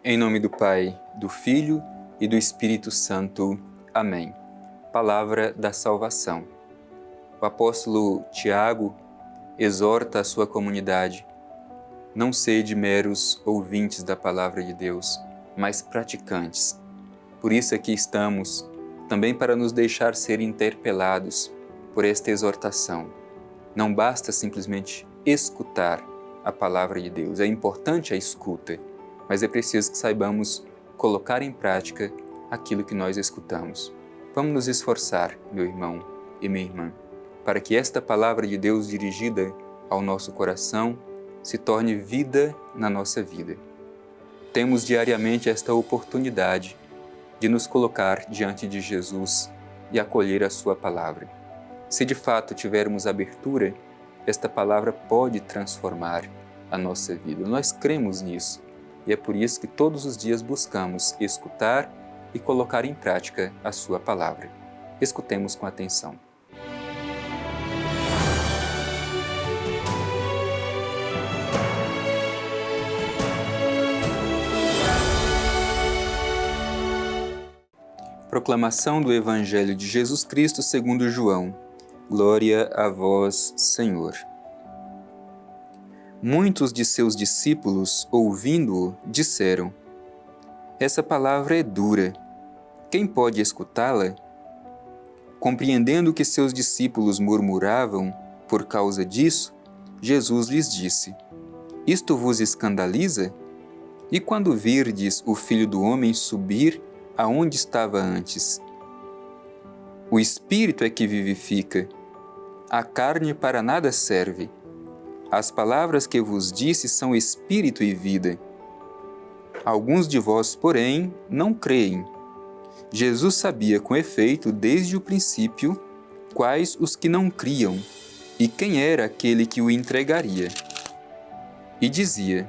Em nome do Pai, do Filho e do Espírito Santo. Amém. Palavra da salvação. O apóstolo Tiago exorta a sua comunidade: não sede meros ouvintes da palavra de Deus, mas praticantes. Por isso aqui estamos, também para nos deixar ser interpelados por esta exortação. Não basta simplesmente escutar a palavra de Deus, é importante a escuta, mas é preciso que saibamos colocar em prática aquilo que nós escutamos. Vamos nos esforçar, meu irmão e minha irmã, para que esta palavra de Deus dirigida ao nosso coração se torne vida na nossa vida. Temos diariamente esta oportunidade de nos colocar diante de Jesus e acolher a sua palavra. Se de fato tivermos abertura, esta palavra pode transformar a nossa vida. Nós cremos nisso e é por isso que todos os dias buscamos escutar e colocar em prática a sua palavra. Escutemos com atenção. Proclamação do Evangelho de Jesus Cristo segundo João. Glória a vós, Senhor. Muitos de seus discípulos, ouvindo-o, disseram: essa palavra é dura. Quem pode escutá-la? Compreendendo que seus discípulos murmuravam por causa disso, Jesus lhes disse: isto vos escandaliza? E quando virdes o Filho do Homem subir aonde estava antes? O Espírito é que vivifica, a carne para nada serve. As palavras que vos disse são Espírito e vida. Alguns de vós, porém, não creem. Jesus sabia com efeito, desde o princípio, quais os que não criam e quem era aquele que o entregaria. E dizia: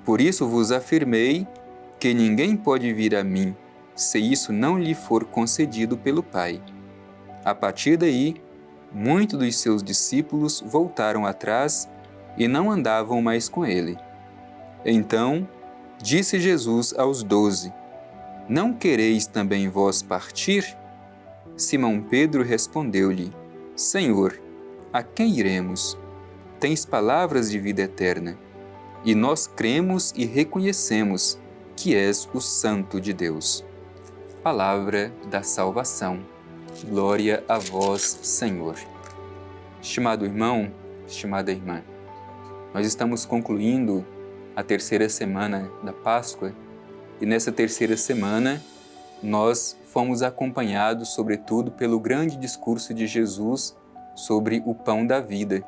por isso vos afirmei que ninguém pode vir a mim, se isso não lhe for concedido pelo Pai. A partir daí, muitos dos seus discípulos voltaram atrás e não andavam mais com ele. Então, disse Jesus aos 12: não quereis também vós partir? Simão Pedro respondeu-lhe: Senhor, a quem iremos? Tens palavras de vida eterna, e nós cremos e reconhecemos que és o Santo de Deus. Palavra da salvação. Glória a vós, Senhor. Estimado irmão, estimada irmã, nós estamos concluindo a terceira semana da Páscoa e nessa terceira semana nós fomos acompanhados, sobretudo, pelo grande discurso de Jesus sobre o pão da vida.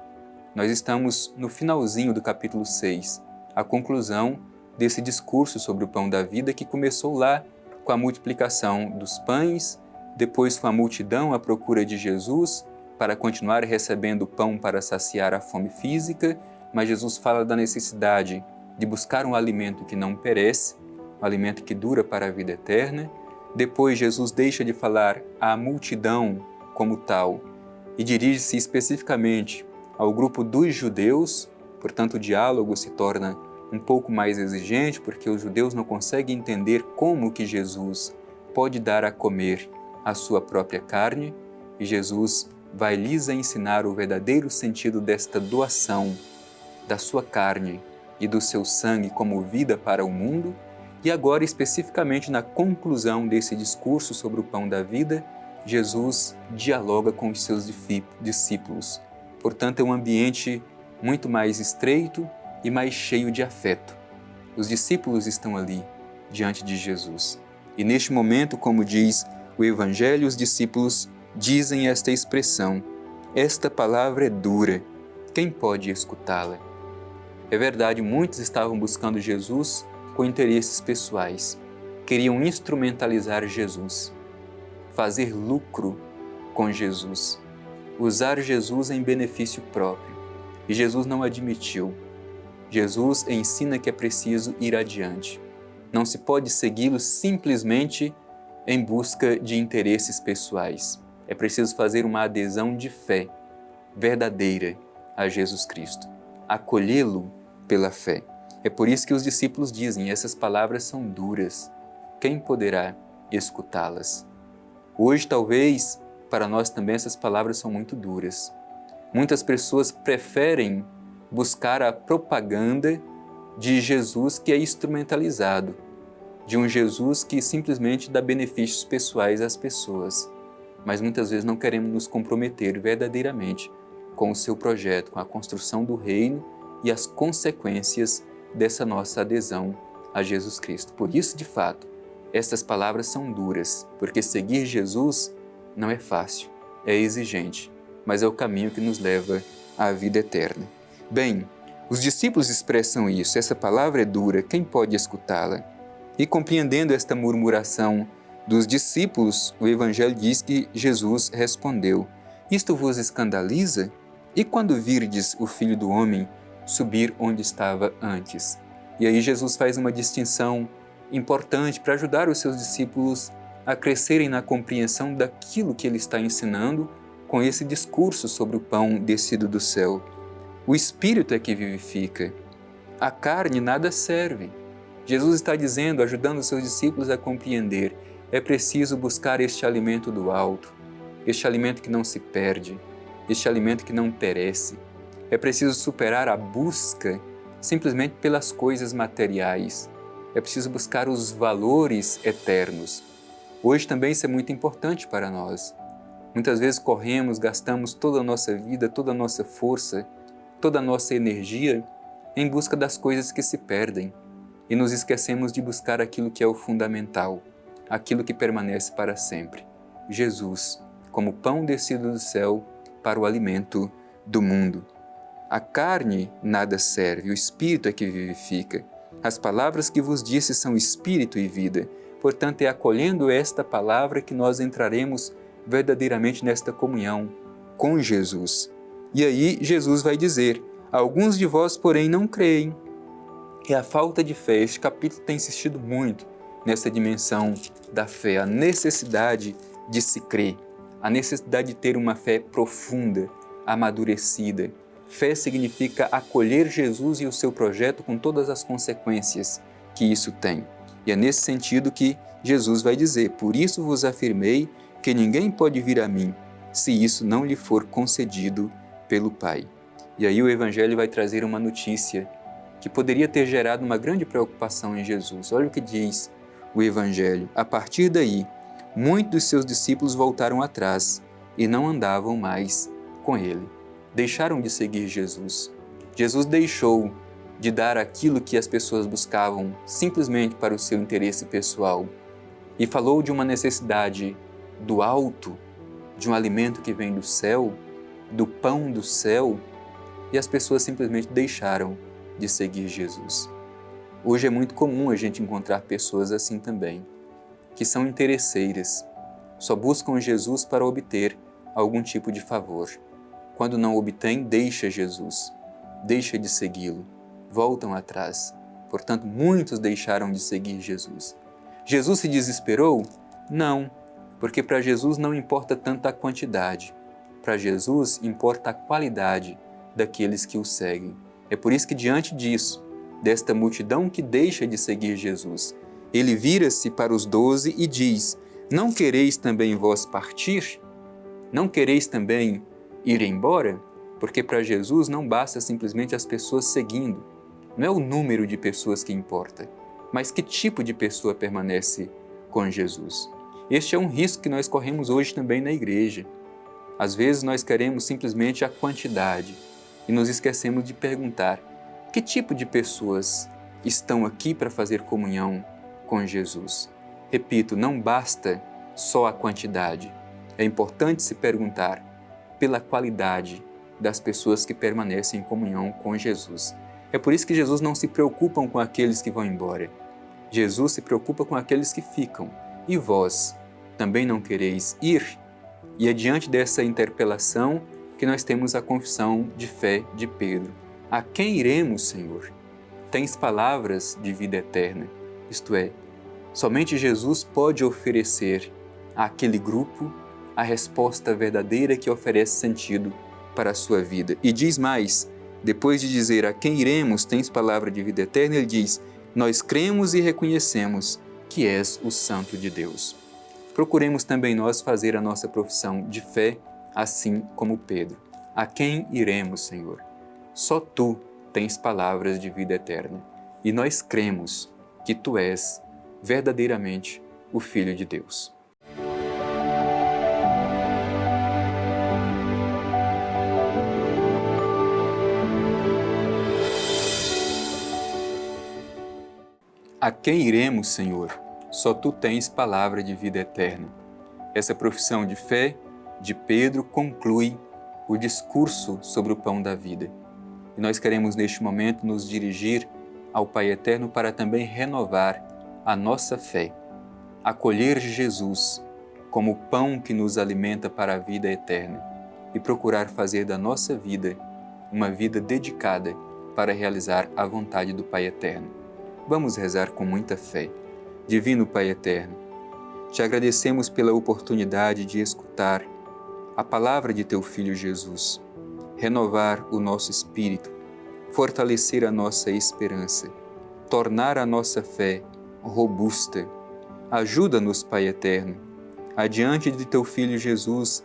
Nós estamos no finalzinho do capítulo 6, a conclusão desse discurso sobre o pão da vida que começou lá com a multiplicação dos pães, depois com a multidão à procura de Jesus para continuar recebendo pão para saciar a fome física, mas Jesus fala da necessidade de buscar um alimento que não perece, um alimento que dura para a vida eterna. Depois Jesus deixa de falar à multidão como tal e dirige-se especificamente ao grupo dos judeus, portanto o diálogo se torna um pouco mais exigente, porque os judeus não conseguem entender como que Jesus pode dar a comer a sua própria carne, e Jesus vai lhes ensinar o verdadeiro sentido desta doação da sua carne e do seu sangue como vida para o mundo. E agora, especificamente na conclusão desse discurso sobre o pão da vida, Jesus dialoga com os seus discípulos. Portanto, é um ambiente muito mais estreito e mais cheio de afeto. Os discípulos estão ali, diante de Jesus. E neste momento, como diz o Evangelho, os discípulos dizem esta expressão: esta palavra é dura, quem pode escutá-la? É verdade, muitos estavam buscando Jesus com interesses pessoais. Queriam instrumentalizar Jesus, fazer lucro com Jesus, usar Jesus em benefício próprio. E Jesus não admitiu. Jesus ensina que é preciso ir adiante. Não se pode segui-lo simplesmente em busca de interesses pessoais. É preciso fazer uma adesão de fé verdadeira a Jesus Cristo, acolhê-lo pela fé. É por isso que os discípulos dizem: essas palavras são duras, quem poderá escutá-las? Hoje, talvez, para nós também essas palavras são muito duras. Muitas pessoas preferem buscar a propaganda de Jesus que é instrumentalizado, de um Jesus que simplesmente dá benefícios pessoais às pessoas. Mas muitas vezes não queremos nos comprometer verdadeiramente com o seu projeto, com a construção do reino e as consequências dessa nossa adesão a Jesus Cristo. Por isso, de fato, estas palavras são duras, porque seguir Jesus não é fácil, é exigente, mas é o caminho que nos leva à vida eterna. Bem, os discípulos expressam isso: essa palavra é dura, quem pode escutá-la? E compreendendo esta murmuração dos discípulos, o Evangelho diz que Jesus respondeu: isto vos escandaliza? E quando virdes o Filho do Homem subir onde estava antes? E aí Jesus faz uma distinção importante para ajudar os seus discípulos a crescerem na compreensão daquilo que ele está ensinando com esse discurso sobre o pão descido do céu. O Espírito é que vivifica, a carne nada serve. Jesus está dizendo, ajudando os seus discípulos a compreender: é preciso buscar este alimento do alto, este alimento que não se perde, este alimento que não perece. É preciso superar a busca simplesmente pelas coisas materiais. É preciso buscar os valores eternos. Hoje também isso é muito importante para nós. Muitas vezes corremos, gastamos toda a nossa vida, toda a nossa força, toda a nossa energia em busca das coisas que se perdem e nos esquecemos de buscar aquilo que é o fundamental, aquilo que permanece para sempre: Jesus, como pão descido do céu para o alimento do mundo. A carne nada serve, o Espírito é que vivifica. As palavras que vos disse são Espírito e vida. Portanto, é acolhendo esta palavra que nós entraremos verdadeiramente nesta comunhão com Jesus. E aí Jesus vai dizer: alguns de vós, porém, não creem. É a falta de fé. Este capítulo tem insistido muito nessa dimensão da fé, a necessidade de se crer, a necessidade de ter uma fé profunda, amadurecida. Fé significa acolher Jesus e o seu projeto com todas as consequências que isso tem. E é nesse sentido que Jesus vai dizer: por isso vos afirmei que ninguém pode vir a mim, se isso não lhe for concedido pelo Pai. E aí o Evangelho vai trazer uma notícia que poderia ter gerado uma grande preocupação em Jesus. Olha o que diz o Evangelho: a partir daí, muitos dos seus discípulos voltaram atrás e não andavam mais com ele. Deixaram de seguir Jesus. Jesus deixou de dar aquilo que as pessoas buscavam simplesmente para o seu interesse pessoal e falou de uma necessidade do alto, de um alimento que vem do céu, do pão do céu, e as pessoas simplesmente deixaram de seguir Jesus. Hoje é muito comum a gente encontrar pessoas assim também, que são interesseiras, só buscam Jesus para obter algum tipo de favor. Quando não obtém, deixa Jesus, deixa de segui-lo, voltam atrás. Portanto, muitos deixaram de seguir Jesus. Jesus se desesperou? Não, porque para Jesus não importa tanto a quantidade. Para Jesus importa a qualidade daqueles que o seguem. É por isso que diante disso, desta multidão que deixa de seguir Jesus, ele vira-se para os 12 e diz: não quereis também vós partir? Não quereis também ir embora? Porque para Jesus não basta simplesmente as pessoas seguindo. Não é o número de pessoas que importa, mas que tipo de pessoa permanece com Jesus. Este é um risco que nós corremos hoje também na igreja. Às vezes nós queremos simplesmente a quantidade e nos esquecemos de perguntar: que tipo de pessoas estão aqui para fazer comunhão com Jesus? Repito, não basta só a quantidade. É importante se perguntar pela qualidade das pessoas que permanecem em comunhão com Jesus. É por isso que Jesus não se preocupa com aqueles que vão embora. Jesus se preocupa com aqueles que ficam. E vós também não quereis ir? E é diante dessa interpelação que nós temos a confissão de fé de Pedro. A quem iremos, Senhor? Tens palavras de vida eterna. Isto é, somente Jesus pode oferecer àquele grupo a resposta verdadeira que oferece sentido para a sua vida. E diz mais: Depois de dizer a quem iremos, tens palavra de vida eterna, ele diz: nós cremos e reconhecemos que és o Santo de Deus. Procuremos também nós fazer a nossa profissão de fé, assim como Pedro. A quem iremos, Senhor? Só Tu tens palavras de vida eterna, e nós cremos que Tu és verdadeiramente o Filho de Deus. A quem iremos, Senhor? Só Tu tens palavra de vida eterna. Essa profissão de fé de Pedro conclui o discurso sobre o pão da vida. E nós queremos neste momento nos dirigir ao Pai Eterno para também renovar a nossa fé, acolher Jesus como o pão que nos alimenta para a vida eterna e procurar fazer da nossa vida uma vida dedicada para realizar a vontade do Pai Eterno. Vamos rezar com muita fé. Divino Pai Eterno, te agradecemos pela oportunidade de escutar a palavra de Teu Filho Jesus, renovar o nosso espírito, fortalecer a nossa esperança, tornar a nossa fé robusta. Ajuda-nos, Pai Eterno, adiante de Teu Filho Jesus,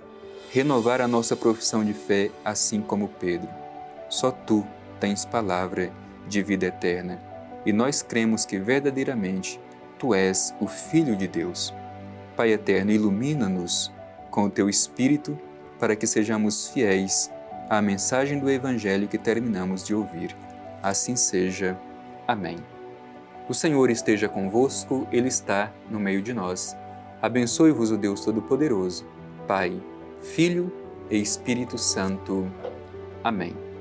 renovar a nossa profissão de fé, assim como Pedro. Só Tu tens palavra de vida eterna, e nós cremos que verdadeiramente Tu és o Filho de Deus. Pai Eterno, ilumina-nos com o Teu Espírito para que sejamos fiéis à mensagem do Evangelho que terminamos de ouvir. Assim seja. Amém. O Senhor esteja convosco, Ele está no meio de nós. Abençoe-vos o Deus Todo-Poderoso, Pai, Filho e Espírito Santo. Amém.